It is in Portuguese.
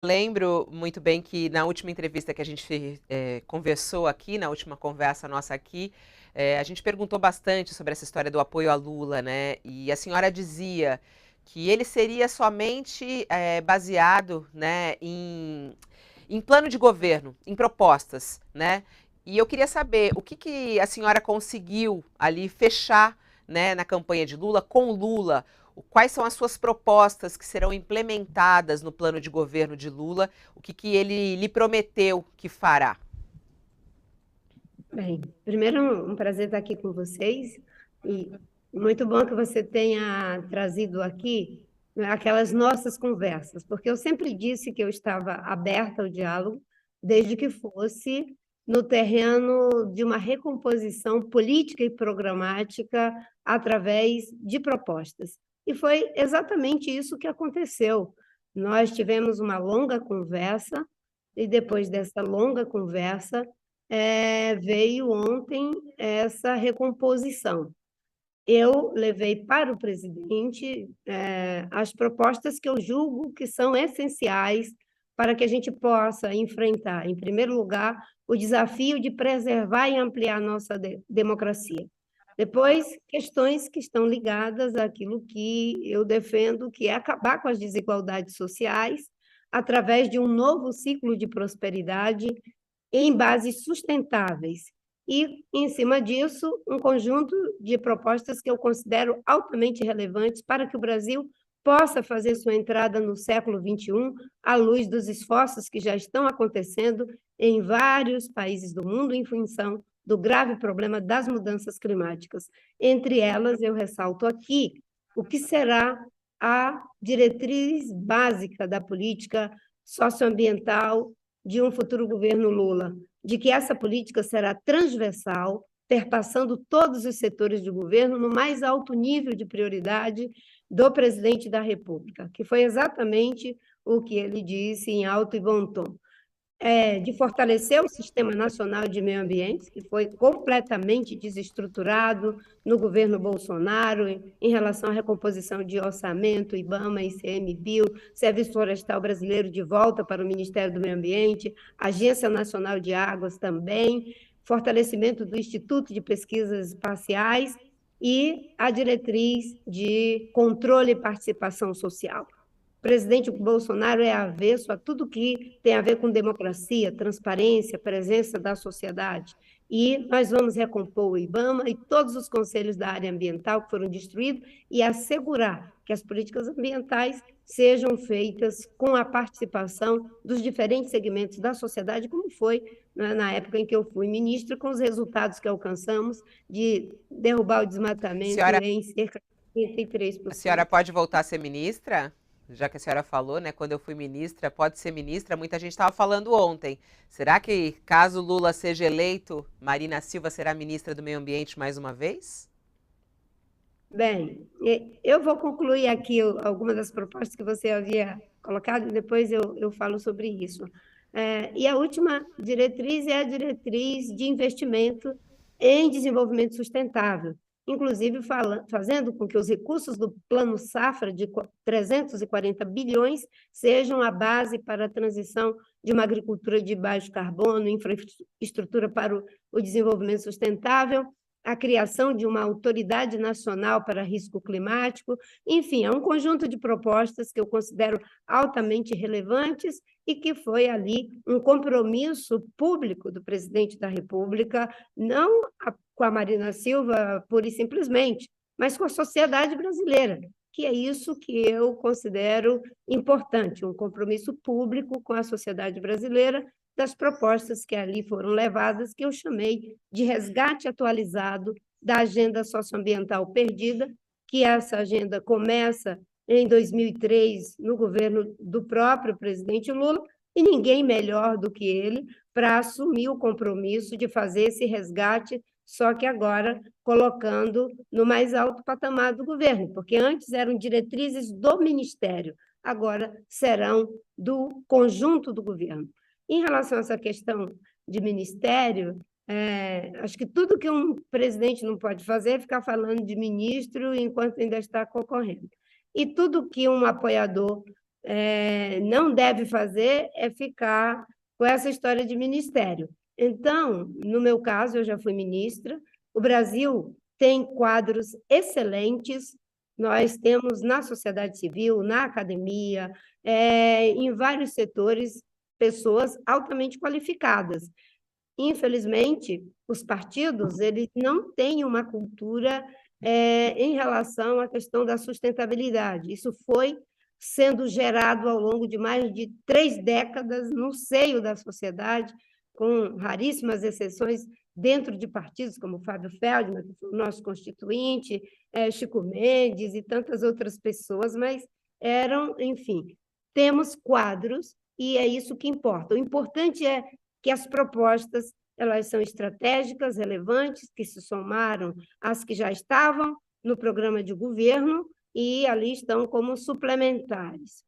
Lembro muito bem que na última entrevista que a gente conversou aqui, na última conversa nossa aqui, a gente perguntou bastante sobre essa história do apoio a Lula, né? E a senhora dizia que ele seria somente baseado, né, em plano de governo, em propostas, né? E eu queria saber o que, que a senhora conseguiu ali fechar, né, na campanha de Lula, com Lula. Quais são as suas propostas que serão implementadas no plano de governo de Lula? O que, que ele lhe prometeu que fará? Bem, primeiro, um prazer estar aqui com vocês e muito bom que você tenha trazido aqui, né, aquelas nossas conversas, porque eu sempre disse que eu estava aberta ao diálogo, desde que fosse no terreno de uma recomposição política e programática através de propostas. E foi exatamente isso que aconteceu. Nós tivemos uma longa conversa, e depois dessa longa conversa, veio ontem essa recomposição. Eu levei para o presidente as propostas que eu julgo que são essenciais para que a gente possa enfrentar, em primeiro lugar, o desafio de preservar e ampliar a nossa democracia. Depois, questões que estão ligadas àquilo que eu defendo, que é acabar com as desigualdades sociais através de um novo ciclo de prosperidade em bases sustentáveis. E, em cima disso, um conjunto de propostas que eu considero altamente relevantes para que o Brasil possa fazer sua entrada no século XXI à luz dos esforços que já estão acontecendo em vários países do mundo em função do grave problema das mudanças climáticas. Entre elas, eu ressalto aqui o que será a diretriz básica da política socioambiental de um futuro governo Lula, de que essa política será transversal, perpassando todos os setores do governo no mais alto nível de prioridade do presidente da República, que foi exatamente o que ele disse em alto e bom tom. De fortalecer o Sistema Nacional de Meio Ambiente, que foi completamente desestruturado no governo Bolsonaro em relação à recomposição de orçamento, IBAMA, ICMBio, Serviço Florestal Brasileiro de volta para o Ministério do Meio Ambiente, Agência Nacional de Águas também, fortalecimento do Instituto de Pesquisas Espaciais e a diretriz de controle e participação social. O presidente Bolsonaro é avesso a tudo que tem a ver com democracia, transparência, presença da sociedade. E nós vamos recompor o IBAMA e todos os conselhos da área ambiental que foram destruídos e assegurar que as políticas ambientais sejam feitas com a participação dos diferentes segmentos da sociedade, como foi na época em que eu fui ministra, com os resultados que alcançamos de derrubar o desmatamento Senhora, em cerca de a senhora 33%. pode voltar a ser ministra? Já que a senhora falou, né? Quando eu fui ministra, pode ser ministra. Muita gente estava falando ontem. Será que, caso Lula seja eleito, Marina Silva será ministra do Meio Ambiente mais uma vez? Bem, eu vou concluir aqui algumas das propostas que você havia colocado e depois eu falo sobre isso. E a última diretriz é a diretriz de investimento em desenvolvimento sustentável, inclusive fazendo com que os recursos do Plano Safra de 340 bilhões sejam a base para a transição de uma agricultura de baixo carbono, infraestrutura para o desenvolvimento sustentável, a criação de uma autoridade nacional para risco climático, enfim, é um conjunto de propostas que eu considero altamente relevantes e que foi ali um compromisso público do presidente da República, não com a Marina Silva pura e simplesmente, mas com a sociedade brasileira, que é isso que eu considero importante, um compromisso público com a sociedade brasileira das propostas que ali foram levadas, que eu chamei de resgate atualizado da agenda socioambiental perdida, que essa agenda começa em 2003, no governo do próprio presidente Lula, e ninguém melhor do que ele para assumir o compromisso de fazer esse resgate, só que agora colocando no mais alto patamar do governo, porque antes eram diretrizes do Ministério, agora serão do conjunto do governo. Em relação a essa questão de ministério, acho que tudo que um presidente não pode fazer é ficar falando de ministro enquanto ainda está concorrendo. E tudo que um apoiador não deve fazer é ficar com essa história de ministério. Então, no meu caso, eu já fui ministra, o Brasil tem quadros excelentes, nós temos na sociedade civil, na academia, em vários setores, pessoas altamente qualificadas. Infelizmente, os partidos eles não têm uma cultura em relação à questão da sustentabilidade. Isso foi sendo gerado ao longo de mais de 3 décadas no seio da sociedade, com raríssimas exceções dentro de partidos como Fábio Feldman, que foi o nosso constituinte, Chico Mendes e tantas outras pessoas, mas eram, enfim, temos quadros e é isso que importa. O importante é que as propostas elas são estratégicas, relevantes, que se somaram às que já estavam no programa de governo e ali estão como suplementares.